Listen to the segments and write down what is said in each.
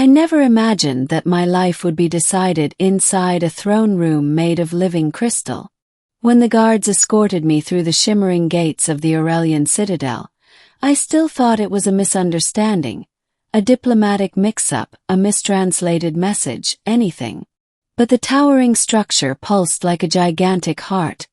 I never imagined that my life would be decided inside a throne room made of living crystal. When the guards escorted me through the shimmering gates of the Aurellian citadel, I still thought it was a misunderstanding, a diplomatic mix-up, a mistranslated message, anything. But the towering structure pulsed like a gigantic heart,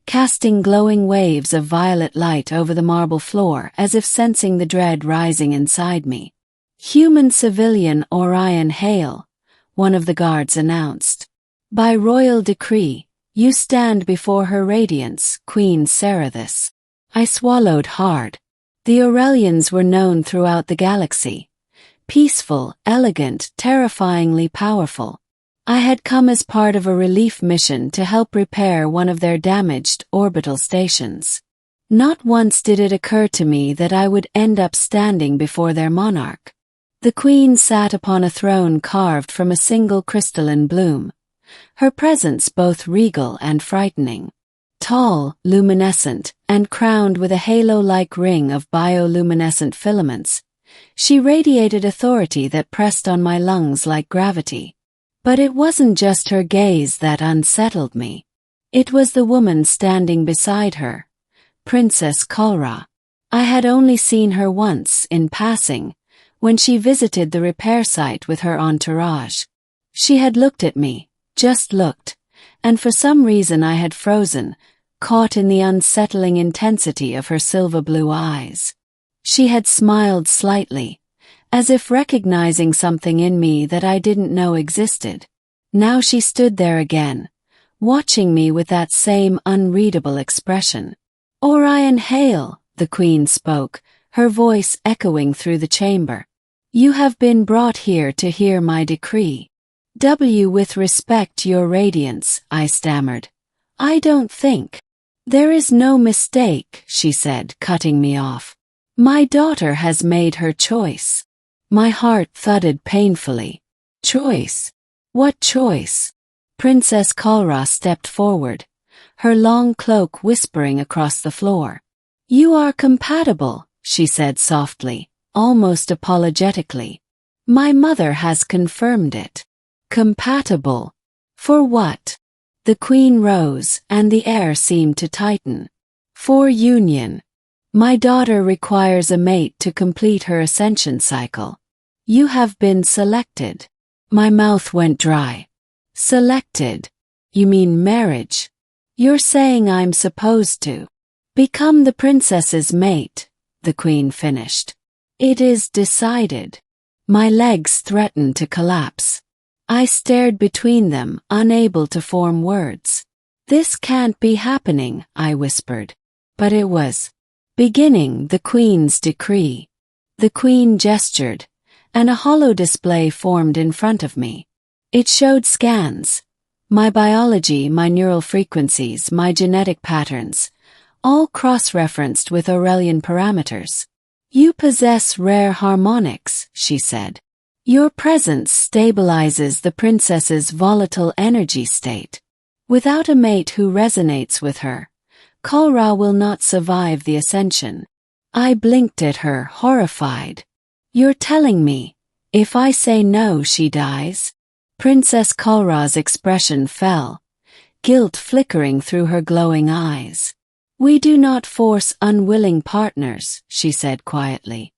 casting glowing waves of violet light over the marble floor as if sensing the dread rising inside me. "Human civilian Orion Hale," one of the guards announced. "By royal decree, you stand before her radiance, Queen Serathis." I swallowed hard. The Aurelians were known throughout the galaxy. Peaceful, elegant, terrifyingly powerful. I had come as part of a relief mission to help repair one of their damaged orbital stations. Not once did it occur to me that I would end up standing before their monarch. The queen sat upon a throne carved from a single crystalline bloom, her presence both regal and frightening. Tall, luminescent, and crowned with a halo-like ring of bioluminescent filaments, she radiated authority that pressed on my lungs like gravity. But it wasn't just her gaze that unsettled me. It was the woman standing beside her, Princess Kalara. I had only seen her once, in passing, when she visited the repair site with her entourage. She had looked at me, just looked, and for some reason I had frozen, caught in the unsettling intensity of her silver-blue eyes. She had smiled slightly, as if recognizing something in me that I didn't know existed. Now she stood there again, watching me with that same unreadable expression. "Orion Hale," the queen spoke, her voice echoing through the chamber. "You have been brought here to hear my decree." With respect, your radiance," I stammered. "I don't think." "There is no mistake," she said, cutting me off. "My daughter has made her choice." My heart thudded painfully. "Choice? What choice?" Princess Kalara stepped forward, her long cloak whispering across the floor. "You are compatible," she said softly, almost apologetically. "My mother has confirmed it." "Compatible? For what?" The queen rose, and the air seemed to tighten. "For union. My daughter requires a mate to complete her ascension cycle. You have been selected." My mouth went dry. "Selected? You mean marriage? You're saying I'm supposed to become the princess's mate," the queen finished. "It is decided." My legs threatened to collapse. I stared between them, unable to form words. "This can't be happening," I whispered. But it was. Beginning the queen's decree. The queen gestured, and a hollow display formed in front of me. It showed scans. My biology, my neural frequencies, my genetic patterns, all cross-referenced with Aurellian parameters. "You possess rare harmonics," she said. "Your presence stabilizes the princess's volatile energy state. Without a mate who resonates with her, Kalara will not survive the ascension." I blinked at her, horrified. "You're telling me, if I say no she dies?" Princess Kalara's expression fell, guilt flickering through her glowing eyes. "We do not force unwilling partners," she said quietly.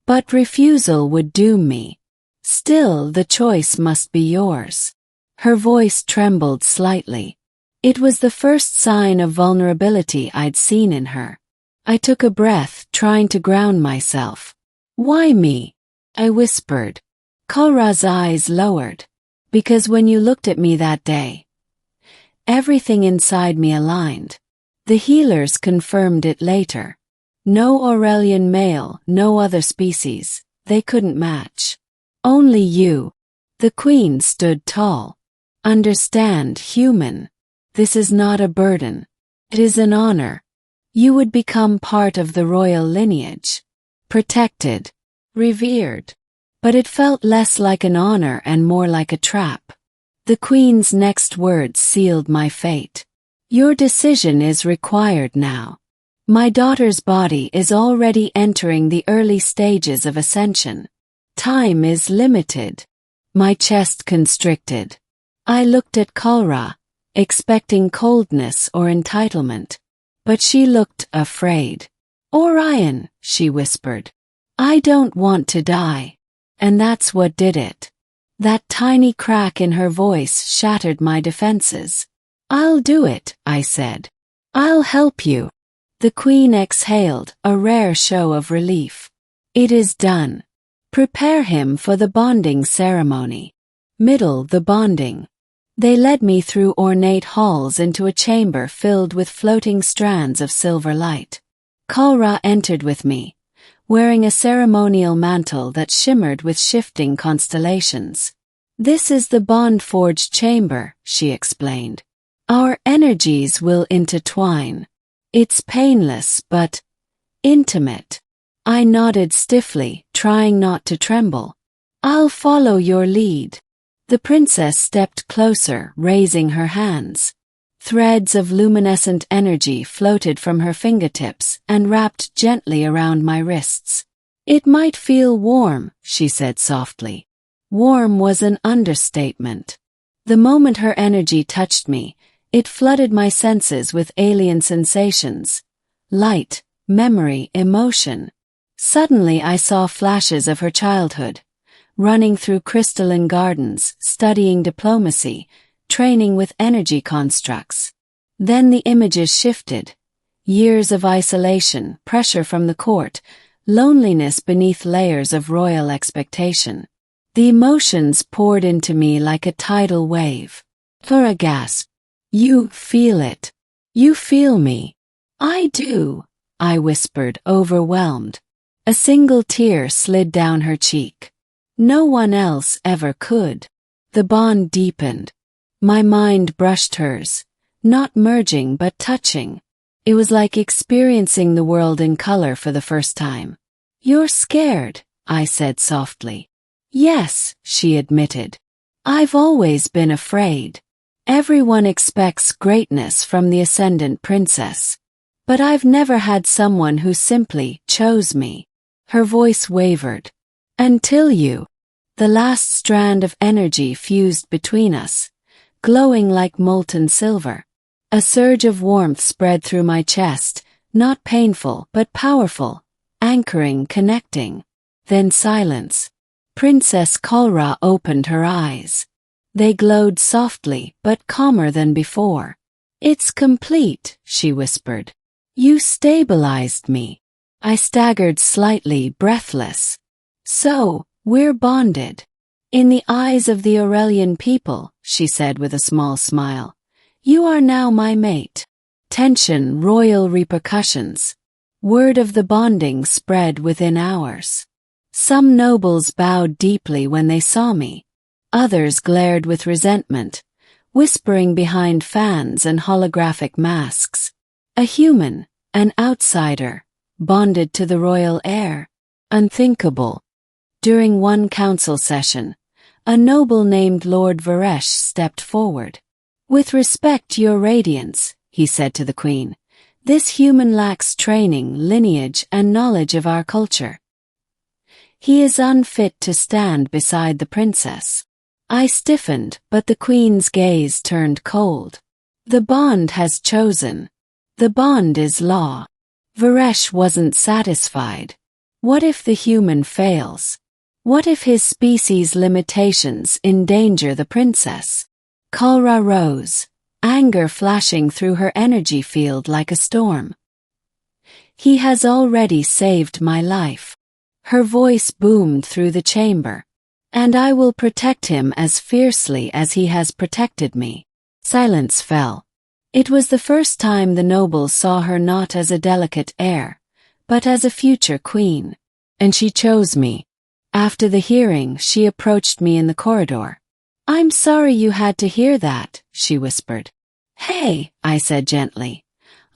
"But refusal would doom me. Still, the choice must be yours." Her voice trembled slightly. It was the first sign of vulnerability I'd seen in her. I took a breath, trying to ground myself. "Why me?" I whispered. Kalara's eyes lowered. "Because when you looked at me that day, everything inside me aligned." The healers confirmed it later. No Aurelian male, no other species, they couldn't match. "Only you." The queen stood tall. "Understand, human. This is not a burden. It is an honor. You would become part of the royal lineage. Protected. Revered." But it felt less like an honor and more like a trap. The queen's next words sealed my fate. "Your decision is required now. My daughter's body is already entering the early stages of ascension. Time is limited." My chest constricted. I looked at Kalara, expecting coldness or entitlement. But she looked afraid. "Orion," she whispered. "I don't want to die." And that's what did it. That tiny crack in her voice shattered my defenses. "I'll do it," I said. "I'll help you." The Queen exhaled, a rare show of relief. "It is done. Prepare him for the bonding ceremony." The bonding. They led me through ornate halls into a chamber filled with floating strands of silver light. Kalara entered with me, wearing a ceremonial mantle that shimmered with shifting constellations. "This is the Bondforge chamber," she explained. "Our energies will intertwine. It's painless but intimate." I nodded stiffly, trying not to tremble. "I'll follow your lead." The princess stepped closer, raising her hands. Threads of luminescent energy floated from her fingertips and wrapped gently around my wrists. "It might feel warm," she said softly. Warm was an understatement. The moment her energy touched me, it flooded my senses with alien sensations. Light, memory, emotion. Suddenly I saw flashes of her childhood, running through crystalline gardens, studying diplomacy, training with energy constructs. Then the images shifted. Years of isolation, pressure from the court, loneliness beneath layers of royal expectation. The emotions poured into me like a tidal wave. For a gasp. "You feel it. You feel me." "I do," I whispered, overwhelmed. A single tear slid down her cheek. No one else ever could. The bond deepened. My mind brushed hers, not merging but touching. It was like experiencing the world in color for the first time. "You're scared," I said softly. "Yes," she admitted. "I've always been afraid. Everyone expects greatness from the ascendant princess. But I've never had someone who simply chose me." Her voice wavered. "Until you." The last strand of energy fused between us, glowing like molten silver. A surge of warmth spread through my chest, not painful but powerful, anchoring, connecting. Then silence. Princess Kalara opened her eyes. They glowed softly but calmer than before. "It's complete," she whispered. "You stabilized me." I staggered slightly, breathless. "So, we're bonded." "In the eyes of the Aurellian people," she said with a small smile, "you are now my mate." Tension, royal repercussions. Word of the bonding spread within hours. Some nobles bowed deeply when they saw me. Others glared with resentment, whispering behind fans and holographic masks. A human, an outsider, bonded to the royal heir. Unthinkable. During one council session, a noble named Lord Varesh stepped forward. "With respect, Your Radiance," he said to the Queen, "this human lacks training, lineage, and knowledge of our culture. He is unfit to stand beside the princess." I stiffened, but the Queen's gaze turned cold. "The bond has chosen. The bond is law." Varesh wasn't satisfied. What if the human fails? What if his species' limitations endanger the princess? Kalara rose, anger flashing through her energy field like a storm. "He has already saved my life." Her voice boomed through the chamber. "And I will protect him as fiercely as he has protected me." Silence fell. It was the first time the nobles saw her not as a delicate heir, but as a future queen. And she chose me. After the hearing, she approached me in the corridor. "I'm sorry you had to hear that," she whispered. "Hey," I said gently.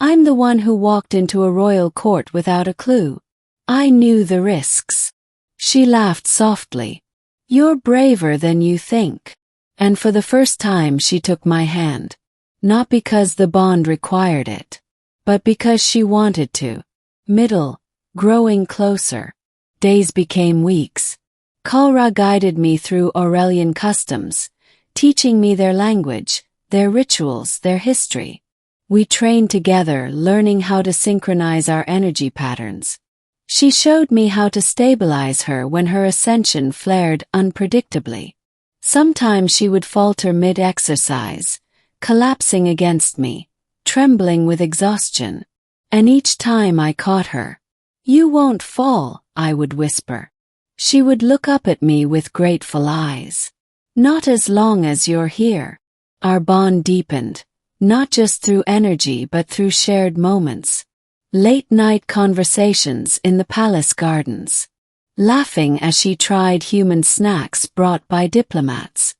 "I'm the one who walked into a royal court without a clue. I knew the risks." She laughed softly. "You're braver than you think." And for the first time she took my hand. Not because the bond required it, but because she wanted to. Growing closer. Days became weeks. Kalara guided me through Aurellian customs, teaching me their language, their rituals, their history. We trained together, learning how to synchronize our energy patterns. She showed me how to stabilize her when her ascension flared unpredictably. Sometimes she would falter mid-exercise, collapsing against me, trembling with exhaustion. And each time I caught her, "You won't fall," I would whisper. She would look up at me with grateful eyes. "Not as long as you're here." Our bond deepened, not just through energy but through shared moments. Late-night conversations in the palace gardens. Laughing as she tried human snacks brought by diplomats.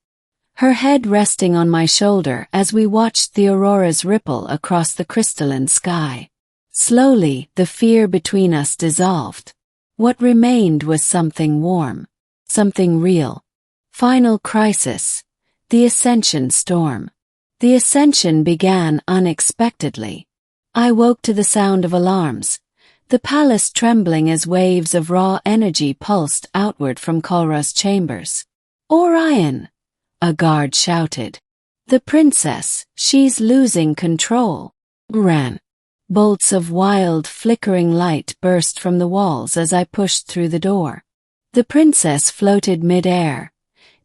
Her head resting on my shoulder as we watched the auroras ripple across the crystalline sky. Slowly, the fear between us dissolved. What remained was something warm, something real. Final crisis. The Ascension storm. The ascension began unexpectedly. I woke to the sound of alarms, the palace trembling as waves of raw energy pulsed outward from Kalara's chambers. "Orion!" a guard shouted. "The princess, she's losing control." Ran. Bolts of wild, flickering light burst from the walls as I pushed through the door. The princess floated mid-air,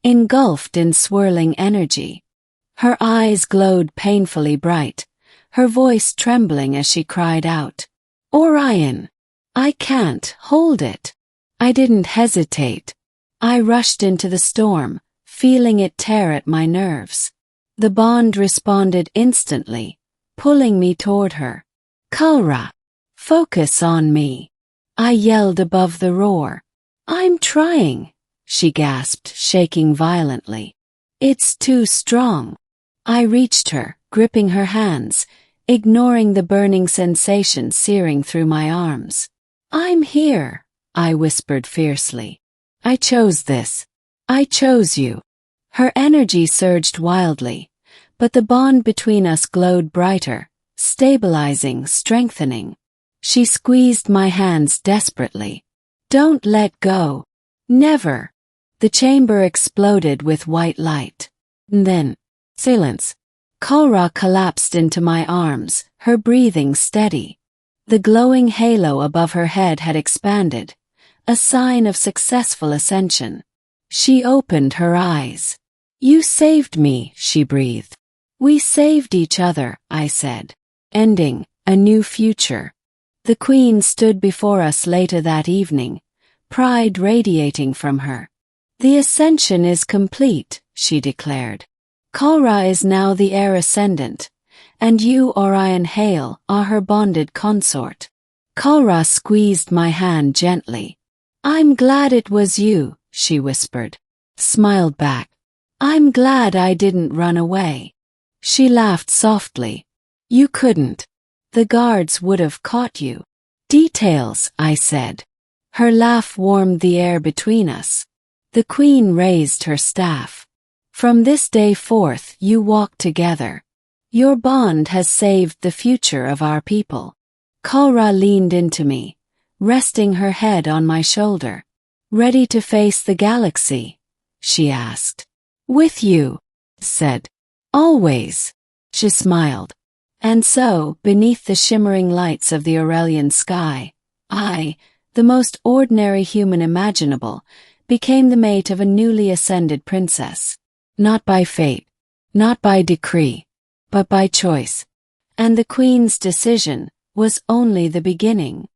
engulfed in swirling energy. Her eyes glowed painfully bright, her voice trembling as she cried out, "Orion! I can't hold it." I didn't hesitate. I rushed into the storm, feeling it tear at my nerves. The bond responded instantly, pulling me toward her. "Kalara, focus on me," I yelled above the roar. "I'm trying," she gasped, shaking violently. "It's too strong." I reached her, gripping her hands, ignoring the burning sensation searing through my arms. "I'm here," I whispered fiercely. "I chose this. I chose you." Her energy surged wildly, but the bond between us glowed brighter, stabilizing, strengthening. She squeezed my hands desperately. "Don't let go. Never." The chamber exploded with white light. And then, silence. Kalara collapsed into my arms, her breathing steady. The glowing halo above her head had expanded, a sign of successful ascension. She opened her eyes. "You saved me," she breathed. "We saved each other," I said. Ending, a new future. The queen stood before us later that evening, pride radiating from her. "The ascension is complete," she declared. "Kalara is now the heir ascendant, and you, Orion Hale, are her bonded consort." Kalara squeezed my hand gently. "I'm glad it was you," she whispered. Smiled back. "I'm glad I didn't run away." She laughed softly. "You couldn't. The guards would have caught you." "Details," I said. Her laugh warmed the air between us. The queen raised her staff. "From this day forth you walk together. Your bond has saved the future of our people." Kalara leaned into me, resting her head on my shoulder. "Ready to face the galaxy?" she asked. "With you," said. "Always." She smiled. And so, beneath the shimmering lights of the Aurelian sky, I, the most ordinary human imaginable, became the mate of a newly ascended princess. Not by fate, not by decree, but by choice. And the queen's decision was only the beginning.